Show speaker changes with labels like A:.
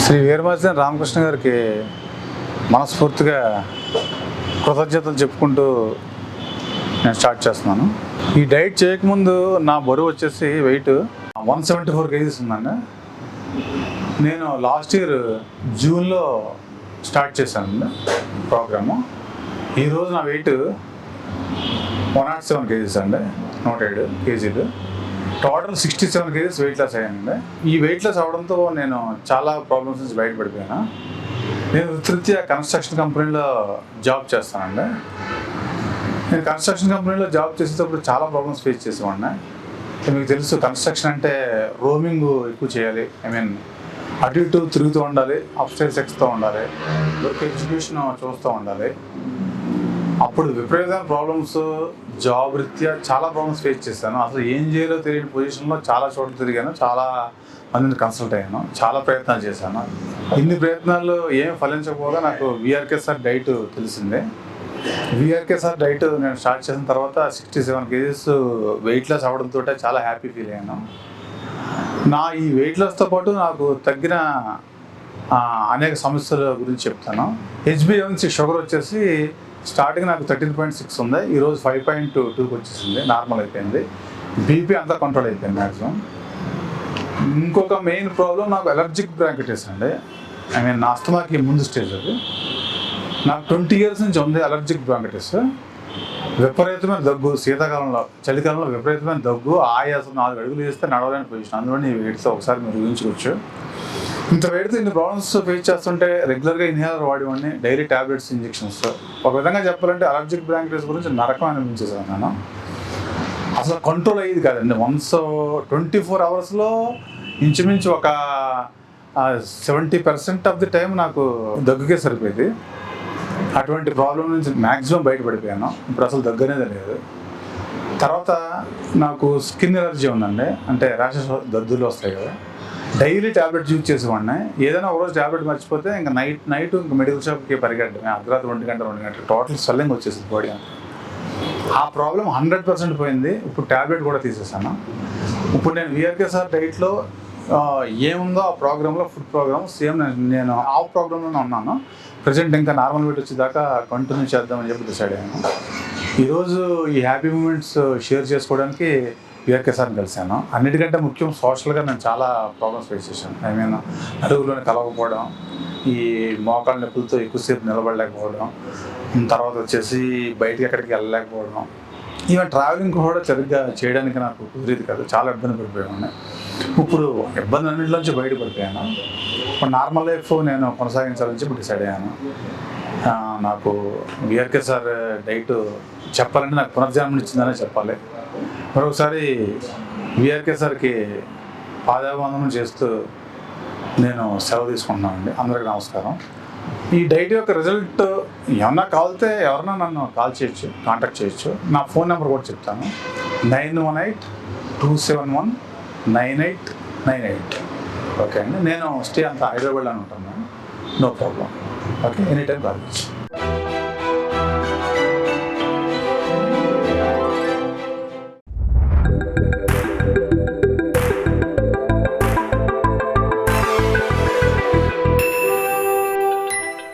A: శ్రీ వీరభద్ర రామకృష్ణ గారికి మనస్ఫూర్తిగా కృతజ్ఞతలు చెప్పుకుంటూ నేను స్టార్ట్ చేస్తున్నాను. ఈ డైట్ చేయకముందు నా బరువు వచ్చేసి వెయిట్ 174 kgs ఉందండి. నేను లాస్ట్ ఇయర్ జూన్లో స్టార్ట్ చేశానండి ప్రోగ్రాము. ఈరోజు నా వెయిట్ 107 kgs అండి, 107 kg. Total 67 kgs weight loss అయ్యానండి. ఈ వెయిట్ లాస్ అవడంతో నేను చాలా ప్రాబ్లమ్స్ నుంచి బయటపడిపోయాను. నేను వృత్తిరీత్యా కన్స్ట్రక్షన్ కంపెనీలో జాబ్ చేస్తానండి. నేను కన్స్ట్రక్షన్ కంపెనీలో జాబ్ చేసేటప్పుడు చాలా ప్రాబ్లమ్స్ ఫేస్ చేసేవాడిని. మీకు తెలుసు, కన్స్ట్రక్షన్ అంటే రోమింగ్ ఎక్కువ చేయాలి. అటు ఇటు తిరుగుతూ ఉండాలి, అప్స్టైర్స్ ఎక్కుతూ ఉండాలి, ఎగ్జిక్యూషన్ చూస్తూ ఉండాలి. అప్పుడు విపరీతమైన ప్రాబ్లమ్స్, జాబ్ రీత్యా చాలా ప్రాబ్లమ్స్ ఫేస్ చేశాను. అసలు ఏం చేయాలో తెలియని పొజిషన్లో చాలా చోట్ల తిరిగాను, చాలా మందిని కన్సల్ట్ అయ్యాను, చాలా ప్రయత్నాలు చేశాను. ఇన్ని ప్రయత్నాలు ఏం ఫలించకపోగా నాకు VRKSR డైట్ తెలిసిందే. VRKSR డైట్ నేను స్టార్ట్ చేసిన తర్వాత 67 kgs వెయిట్ లాస్ అవ్వడంతో చాలా హ్యాపీ ఫీల్ అయ్యాను. నా ఈ వెయిట్ లాస్తో పాటు నాకు తగ్గిన అనేక సమస్యల గురించి చెప్తాను. HbA1c షుగర్ వచ్చేసి స్టార్టింగ్ నాకు 13.6 ఉంది, ఈరోజు 5.22కి వచ్చేసింది, నార్మల్ అయిపోయింది. బీపీ అంతా కంట్రోల్ అయిపోయింది మ్యాక్సిమం. ఇంకొక మెయిన్ ప్రాబ్లం నాకు అలర్జిక్ బ్రాంకైటిస్ అండి. నా అస్తమాకి ముందు స్టేజ్ అది. నాకు 20 years నుంచి ఉంది అలర్జిక్ బ్రాంకైటిస్. విపరీతమైన దగ్గు, శీతాకాలంలో, చలికాలంలో విపరీతమైన దగ్గు, ఆయాసం, 4 అడుగులు వేస్తే నడవలేని పొజిషన్. అందులో ఈ వెయిట్తో ఒకసారి మీరు ఊహించుకోవచ్చు. ఇంత వెయిట్తో ఇన్ని ప్రాబ్లమ్స్ ఫేస్ చేస్తుంటే రెగ్యులర్గా ఇన్హేలర్ వాడేవాడిని, డైలీ ట్యాబ్లెట్స్, ఇంజెక్షన్స్. ఒక విధంగా చెప్పాలంటే అలర్జిక్ బ్రాంకైటిస్ గురించి నరకం అనిపించేసాను నేను. అసలు కంట్రోల్ అయ్యేది కాదండి. 24 hours ఇంచుమించు ఒక 70% ఆఫ్ ది టైం నాకు దగ్గుకే సరిపోయేది. అటువంటి ప్రాబ్లం నుంచి మ్యాక్సిమం బయటపడిపోయాను. ఇప్పుడు అసలు దగ్గు అనేది లేదు. తర్వాత నాకు స్కిన్ ఎలర్జీ ఉందండి, అంటే ర్యాషెస్, దద్దులు వస్తాయి కదా. డైలీ ట్యాబ్లెట్స్ యూజ్ చేసేవాడిని. ఏదైనా ఒకరోజు ట్యాబ్లెట్ మర్చిపోతే ఇంకా నైట్ ఇంకా మెడికల్ షాప్కి పరిగెట్టడం, అర్ధరాత్రి 2 గంటలు టోటల్ స్వెల్లింగ్ వచ్చేసింది బాడీ అంతా. ఆ ప్రాబ్లం 100% పోయింది. ఇప్పుడు ట్యాబ్లెట్ కూడా తీసేసాను. ఇప్పుడు నేను VRKSR డైట్లో ఏముందో ఆ ప్రోగ్రాంలో, ఫుడ్ ప్రోగ్రామ్ సేమ్ నేను ఆ ప్రోగ్రాంలోనే ఉన్నాను. ప్రజెంట్ ఇంకా నార్మల్ వెయిట్ వచ్చేదాకా కంటిన్యూ చేద్దామని చెప్పి డిసైడ్ అయ్యాను. ఈరోజు ఈ హ్యాపీ మూమెంట్స్ షేర్ చేసుకోవడానికి VRKSRని కలిశాను. అన్నిటికంటే ముఖ్యం, సోషల్గా నేను చాలా ప్రాబ్లమ్స్ ఫేస్ చేశాను. అడుగులోనే కలవకపోవడం, ఈ మోకాళ్ళ నొప్పులతో ఎక్కువసేపు నిలబడలేకపోవడం, తర్వాత వచ్చేసి బయటికి ఎక్కడికి వెళ్ళలేకపోవడం, ఈవెన్ ట్రావెలింగ్ కూడా సరిగ్గా చేయడానికి నాకు కుదిరేది కాదు. చాలా ఇబ్బంది పడిపోయాను. ఇప్పుడు ఇబ్బంది అన్నింటిలోంచి బయటపడిపోయాను. ఇప్పుడు నార్మల్ లైఫ్ నేను కొనసాగించాలని చెప్పి డిసైడ్ అయ్యాను. నాకు VRKSR డైట్ చెప్పాలంటే నాకు పునర్జన్మని ఇచ్చిందనే చెప్పాలి. మరొకసారి VRKSRకి పాదాభివందనం చేస్తూ నేను సెలవు తీసుకుంటున్నానండి. అందరికీ నమస్కారం. ఈ డైట్ యొక్క రిజల్ట్ ఏమన్నా కావాలితే ఎవరన్నా నన్ను కాంటాక్ట్ చేయొచ్చు. నా ఫోన్ నెంబర్ కూడా చెప్తాను, 9182719898. ఓకే అండి. నేను స్టే అంతా హైదరాబాద్లో ఉంటాను. No problem. Okay, any time call చేయొచ్చు.